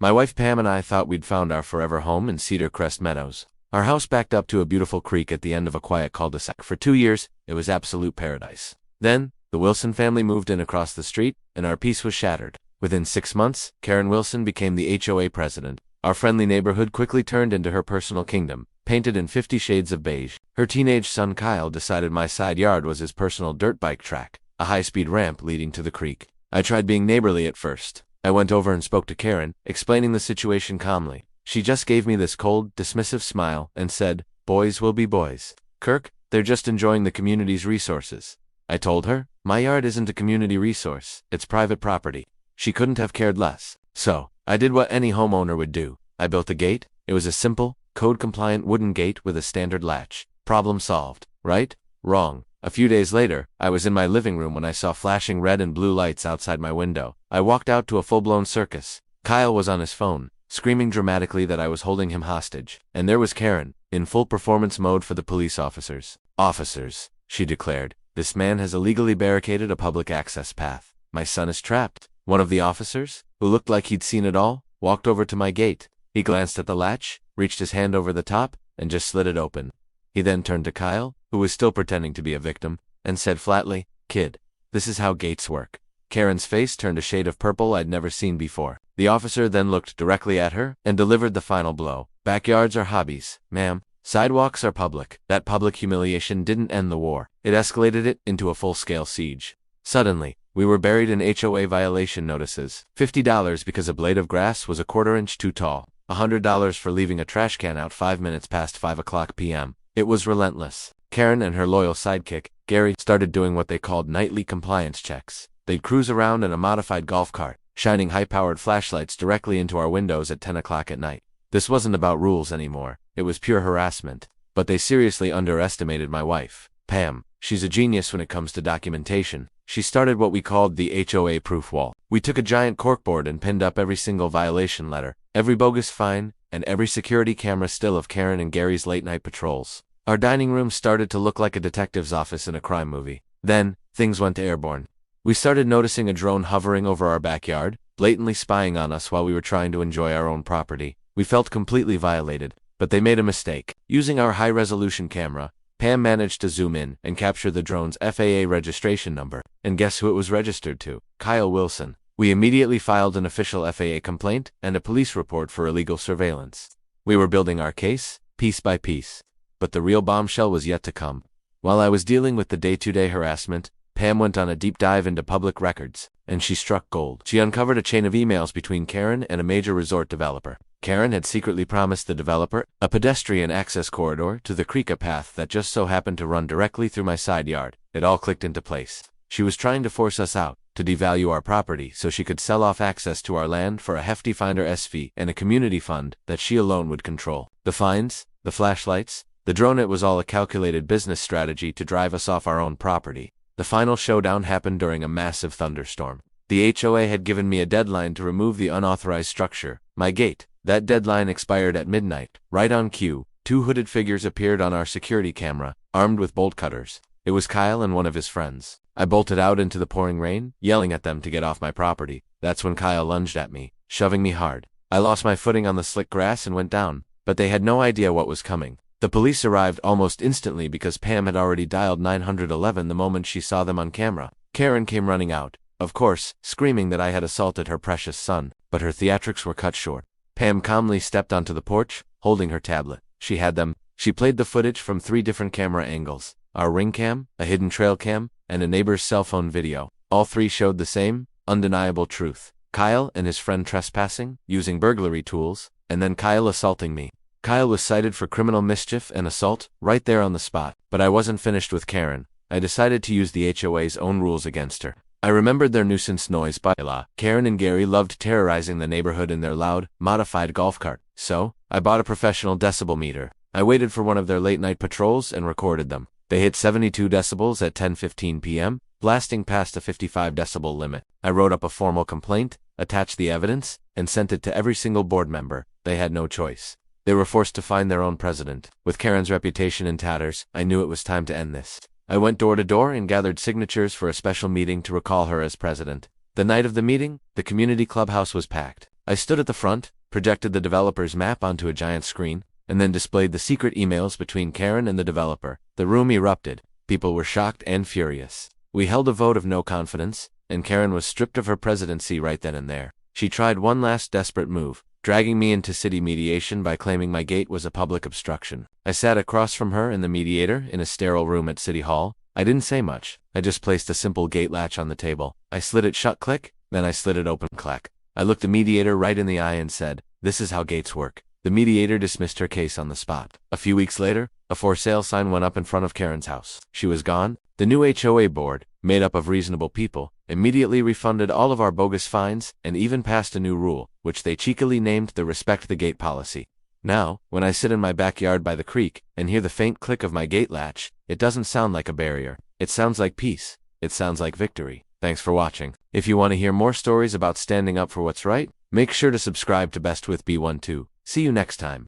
My wife Pam and I thought we'd found our forever home in Cedar Crest Meadows. Our house backed up to a beautiful creek at the end of a quiet cul-de-sac. For 2 years, it was absolute paradise. Then, the Wilson family moved in across the street, and our peace was shattered. Within 6 months, Karen Wilson became the HOA president. Our friendly neighborhood quickly turned into her personal kingdom, painted in 50 shades of beige. Her teenage son Kyle decided my side yard was his personal dirt bike track, a high-speed ramp leading to the creek. I tried being neighborly at first. I went over and spoke to Karen, explaining the situation calmly. She just gave me this cold, dismissive smile and said, "Boys will be boys. Kirk, they're just enjoying the community's resources." I told her, "My yard isn't a community resource, it's private property." She couldn't have cared less. So, I did what any homeowner would do. I built a gate. It was a simple, code-compliant wooden gate with a standard latch. Problem solved. Right? Wrong. A few days later, I was in my living room when I saw flashing red and blue lights outside my window. I walked out to a full-blown circus. Kyle was on his phone, screaming dramatically that I was holding him hostage. And there was Karen, in full performance mode for the police officers. "Officers," she declared, "this man has illegally barricaded a public access path. My son is trapped." One of the officers, who looked like he'd seen it all, walked over to my gate. He glanced at the latch, reached his hand over the top, and just slid it open. He then turned to Kyle, who was still pretending to be a victim, and said flatly, "Kid, this is how gates work." Karen's face turned a shade of purple I'd never seen before. The officer then looked directly at her and delivered the final blow. "Backyards are hobbies, ma'am. Sidewalks are public." That public humiliation didn't end the war. It escalated it into a full-scale siege. Suddenly, we were buried in HOA violation notices. $50 because a blade of grass was a quarter-inch too tall. $100 for leaving a trash can out 5 minutes past 5 o'clock p.m. It was relentless. Karen and her loyal sidekick, Gary, started doing what they called nightly compliance checks. They'd cruise around in a modified golf cart, shining high-powered flashlights directly into our windows at 10 o'clock at night. This wasn't about rules anymore. It was pure harassment. But they seriously underestimated my wife, Pam. She's a genius when it comes to documentation. She started what we called the HOA proof wall. We took a giant corkboard and pinned up every single violation letter, every bogus fine, and every security camera still of Karen and Gary's late-night patrols. Our dining room started to look like a detective's office in a crime movie. Then, things went airborne. We started noticing a drone hovering over our backyard, blatantly spying on us while we were trying to enjoy our own property. We felt completely violated, but they made a mistake. Using our high-resolution camera, Pam managed to zoom in and capture the drone's FAA registration number. And guess who it was registered to? Kyle Wilson. We immediately filed an official FAA complaint and a police report for illegal surveillance. We were building our case, piece by piece. But the real bombshell was yet to come. While I was dealing with the day-to-day harassment, Pam went on a deep dive into public records, and she struck gold. She uncovered a chain of emails between Karen and a major resort developer. Karen had secretly promised the developer a pedestrian access corridor to the creek, a path that just so happened to run directly through my side yard. It all clicked into place. She was trying to force us out, to devalue our property so she could sell off access to our land for a hefty finder's fee and a community fund that she alone would control. The fines, the flashlights, the drone, it was all a calculated business strategy to drive us off our own property. The final showdown happened during a massive thunderstorm. The HOA had given me a deadline to remove the unauthorized structure, my gate. That deadline expired at midnight. Right on cue, 2 hooded figures appeared on our security camera, armed with bolt cutters. It was Kyle and one of his friends. I bolted out into the pouring rain, yelling at them to get off my property. That's when Kyle lunged at me, shoving me hard. I lost my footing on the slick grass and went down, but they had no idea what was coming. The police arrived almost instantly because Pam had already dialed 911 the moment she saw them on camera. Karen came running out, of course, screaming that I had assaulted her precious son, but her theatrics were cut short. Pam calmly stepped onto the porch, holding her tablet. She had them. She played the footage from 3 different camera angles. Our ring cam, a hidden trail cam, and a neighbor's cell phone video. All 3 showed the same, undeniable truth. Kyle and his friend trespassing, using burglary tools, and then Kyle assaulting me. Kyle was cited for criminal mischief and assault, right there on the spot. But I wasn't finished with Karen. I decided to use the HOA's own rules against her. I remembered their nuisance noise bylaw. Karen and Gary loved terrorizing the neighborhood in their loud, modified golf cart. So, I bought a professional decibel meter. I waited for one of their late-night patrols and recorded them. They hit 72 decibels at 10:15 p.m., blasting past a 55 decibel limit. I wrote up a formal complaint, attached the evidence, and sent it to every single board member. They had no choice. They were forced to find their own president. With Karen's reputation in tatters, I knew it was time to end this. I went door to door and gathered signatures for a special meeting to recall her as president. The night of the meeting, the community clubhouse was packed. I stood at the front, projected the developer's map onto a giant screen, and then displayed the secret emails between Karen and the developer. The room erupted. People were shocked and furious. We held a vote of no confidence, and Karen was stripped of her presidency right then and there. She tried one last desperate move, dragging me into city mediation by claiming my gate was a public obstruction. I sat across from her and the mediator in a sterile room at City Hall. I didn't say much. I just placed a simple gate latch on the table. I slid it shut click, then I slid it open clack. I looked the mediator right in the eye and said, "This is how gates work." The mediator dismissed her case on the spot. A few weeks later, a for sale sign went up in front of Karen's house. She was gone. The new HOA board, made up of reasonable people, immediately refunded all of our bogus fines and even passed a new rule, which they cheekily named the Respect the Gate policy. Now, when I sit in my backyard by the creek and hear the faint click of my gate latch, it doesn't sound like a barrier. It sounds like peace. It sounds like victory. Thanks for watching. If you want to hear more stories about standing up for what's right, make sure to subscribe to BestWithB12. See you next time.